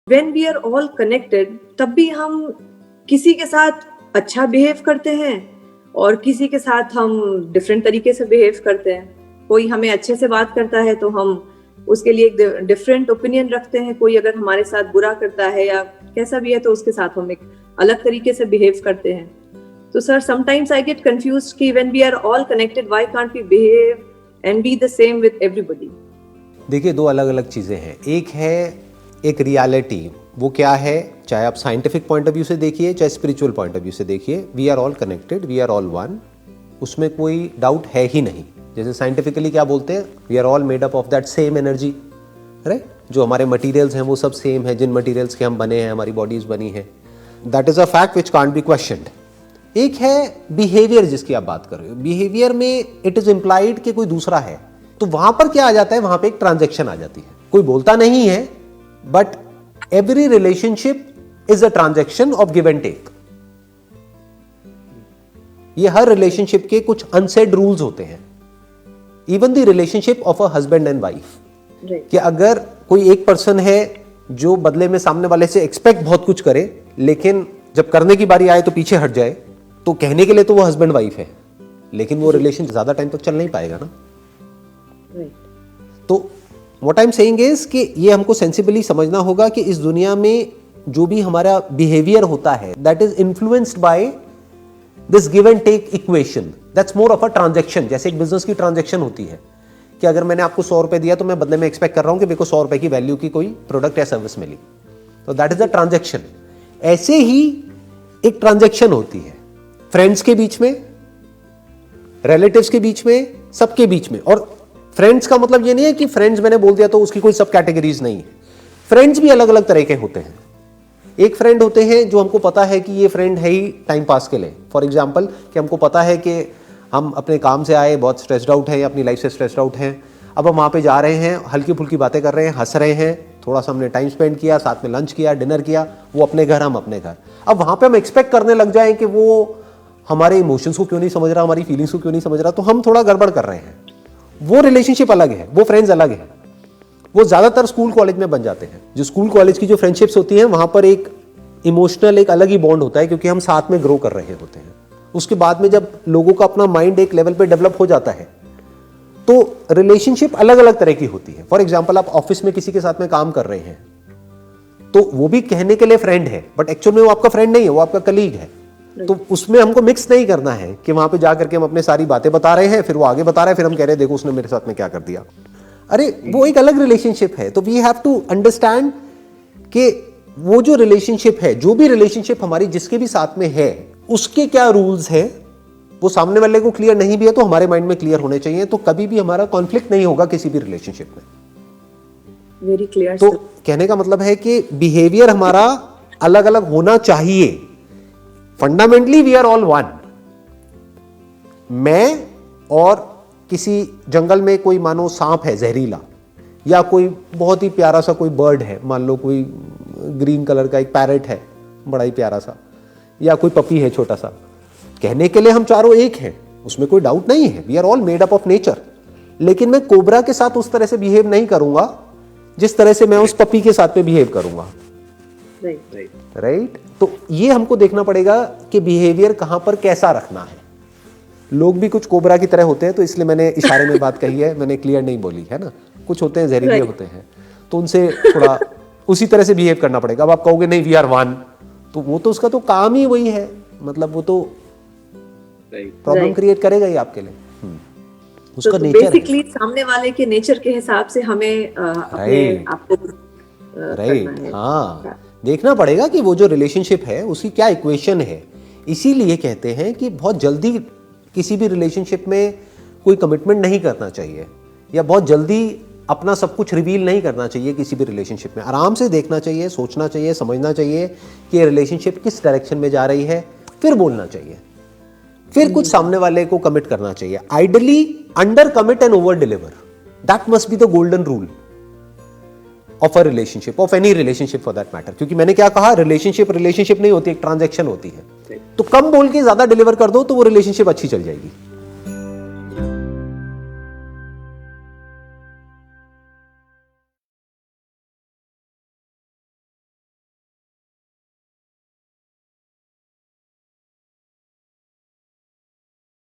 When we are all connected, तब भी हम किसी के साथ अच्छा बिहेव करते हैं और किसी के साथ हम डिफरेंट तरीके से बिहेव करते हैं। कोई हमें अच्छे से बात करता है तो हम उसके लिए एक डिफरेंट ओपिनियन रखते हैं, कोई अगर हमारे साथ बुरा करता है या कैसा भी है तो उसके साथ हम एक अलग तरीके से बिहेव करते हैं। तो sir, sometimes I get confused कि when we are all connected, why can't we behave and be the same with everybody? देखिए, दो अलग अलग चीज़ें हैं। एक है एक रियलिटी, वो क्या है, चाहे आप साइंटिफिक पॉइंट ऑफ व्यू से देखिए चाहे स्पिरिचुअल पॉइंट ऑफ व्यू से देखिए, we are all connected, we are all one, उसमें कोई डाउट है ही नहीं। जैसे साइंटिफिकली क्या बोलते हैं, we are all made up of that same energy, right? जो हमारे मटेरियल्स हैं वो सब सेम है, जिन मटेरियल्स के हम बने हैं, हमारी बॉडीज बनी है, that is a fact which can't be questioned. एक है बिहेवियर जिसकी आप बात कर रहे हो। बिहेवियर में इट इज इम्प्लाइड कि कोई दूसरा है, तो वहां पर क्या आ जाता है, वहां पे एक ट्रांजैक्शन आ जाती है। कोई बोलता नहीं है, but every relationship is a transaction of give and take. ये हर रिलेशनशिप के कुछ अनसेड रूल्स होते हैं। Even the relationship of a husband and wife, कि अगर कोई एक पर्सन है जो बदले में सामने वाले से एक्सपेक्ट बहुत कुछ करे, लेकिन जब करने की बारी आए तो पीछे हट जाए, तो कहने के लिए तो वो हस्बैंड वाइफ है, लेकिन वो रिलेशन ज्यादा टाइम तक चल नहीं पाएगा ना। तो what I am saying is कि ये हमको सेंसिबली समझना होगा कि इस दुनिया में जो भी हमारा बिहेवियर होता है, that is influenced by this give and take equation, that's more of a transaction. जैसे एक बिजनेस की ट्रांजैक्शन होती है कि अगर मैंने आपको 100 रुपए दिया तो मैं बदले में एक्सपेक्ट कर रहा हूं कि मेरे को 100 रुपए की वैल्यू की कोई प्रोडक्ट या सर्विस मिली, तो दैट इज अ ट्रांजैक्शन। ऐसे ही एक ट्रांजैक्शन होती है फ्रेंड्स के बीच में, रिलेटिव्स के बीच में, सबके बीच में। और फ्रेंड्स का मतलब ये नहीं है कि फ्रेंड्स मैंने बोल दिया तो उसकी कोई सब कैटेगरीज नहीं है। फ्रेंड्स भी अलग अलग तरह के होते हैं। एक फ्रेंड होते हैं जो हमको पता है कि ये फ्रेंड है ही टाइम पास के लिए। फॉर एग्जाम्पल कि हमको पता है कि हम अपने काम से आए, बहुत स्ट्रेस्ड आउट हैं, अपनी लाइफ से स्ट्रेस्ड आउट हैं, अब हम वहाँ पे जा रहे हैं, हल्की फुल्की बातें कर रहे हैं, हंस रहे हैं, थोड़ा सा हमने टाइम स्पेंड किया, साथ में लंच किया, डिनर किया, वो अपने घर, हम अपने घर। अब वहाँ पे हम एक्सपेक्ट करने लग जाएं कि वो हमारे इमोशंस को क्यों नहीं समझ रहा, हमारी फीलिंग्स को क्यों नहीं समझ रहा, तो हम थोड़ा गड़बड़ कर रहे हैं। वो रिलेशनशिप अलग है, वो फ्रेंड्स अलग है। वो ज्यादातर स्कूल कॉलेज में बन जाते हैं। जो स्कूल कॉलेज की जो फ्रेंडशिप्स होती हैं, वहां पर एक इमोशनल एक अलग ही बॉन्ड होता है, क्योंकि हम साथ में ग्रो कर रहे होते हैं। उसके बाद में जब लोगों का अपना माइंड एक लेवल पे डेवलप हो जाता है, तो रिलेशनशिप अलग अलग तरह की होती है। फॉर एग्जाम्पल, आप ऑफिस में किसी के साथ में काम कर रहे हैं, तो वो भी कहने के लिए फ्रेंड है, बट एक्चुअल में वो आपका फ्रेंड नहीं है, वो आपका कलीग है। तो उसमें हमको मिक्स नहीं करना है कि वहां पे जाकर के हम अपने सारी बातें बता रहे हैं, फिर वो आगे बता रहे हैं, फिर हम कह रहे हैं देखो उसने मेरे साथ में क्या कर दिया। अरे वो एक अलग रिलेशनशिप है। तो वी हैव टू अंडरस्टैंड कि वो जो रिलेशनशिप है, जो भी रिलेशनशिप हमारी जिसके भी साथ में है, उसके क्या रूल्स हैं, वो सामने वाले को क्लियर नहीं भी है तो हमारे माइंड में क्लियर होने चाहिए। तो कभी भी हमारा कॉन्फ्लिक्ट नहीं होगा किसी भी रिलेशनशिप में। Very clear. तो कहने का मतलब है कि बिहेवियर हमारा अलग अलग होना चाहिए। Fundamentally we are all one. मैं और किसी जंगल में कोई मानो सांप है जहरीला, या कोई बहुत ही प्यारा सा कोई बर्ड है, मान लो कोई ग्रीन कलर का एक पैरेट है बड़ा ही प्यारा सा, या कोई पपी है छोटा सा, कहने के लिए हम चारों एक हैं, उसमें कोई डाउट नहीं है। We are all made up of nature. लेकिन मैं कोबरा के साथ उस तरह से बिहेव नहीं करूंगा जिस तरह से मैं उस पपी के साथ में बिहेव करूंगा। राइट। तो ये हमको देखना पड़ेगा कि बिहेवियर कहां पर कैसा रखना है। लोग भी कुछ कोबरा की तरह होते हैं, तो इसलिए मैंने इशारे में बात कही है, मैंने क्लियर नहीं बोली है ना। कुछ होते हैं जहरीले होते हैं, तो उनसे थोड़ा उसी तरह से बिहेव करना पड़ेगा। अब आप कहोगे नहीं वी आर वन, तो वो तो उसका तो काम ही वही है, मतलब वो तो प्रॉब्लम क्रिएट करेगा ही आपके लिए। उसका नेचर बेसिकली सामने वाले के नेचर के हिसाब से हमें अपने आप को राइट। हाँ, देखना पड़ेगा कि वो जो रिलेशनशिप है उसकी क्या इक्वेशन है। इसीलिए कहते हैं कि बहुत जल्दी किसी भी रिलेशनशिप में कोई कमिटमेंट नहीं करना चाहिए, या बहुत जल्दी अपना सब कुछ रिवील नहीं करना चाहिए किसी भी रिलेशनशिप में। आराम से देखना चाहिए, सोचना चाहिए, समझना चाहिए कि रिलेशनशिप किस डायरेक्शन में जा रही है, फिर बोलना चाहिए, फिर कुछ सामने वाले को कमिट करना चाहिए। Ideally under commit and over deliver, that must be the golden rule of a relationship, of any relationship for that matter. क्योंकि मैंने क्या कहा, रिलेशनशिप नहीं होती, एक ट्रांजैक्शन होती है। तो कम बोल के ज्यादा डिलीवर कर दो तो वो रिलेशनशिप अच्छी चल जाएगी।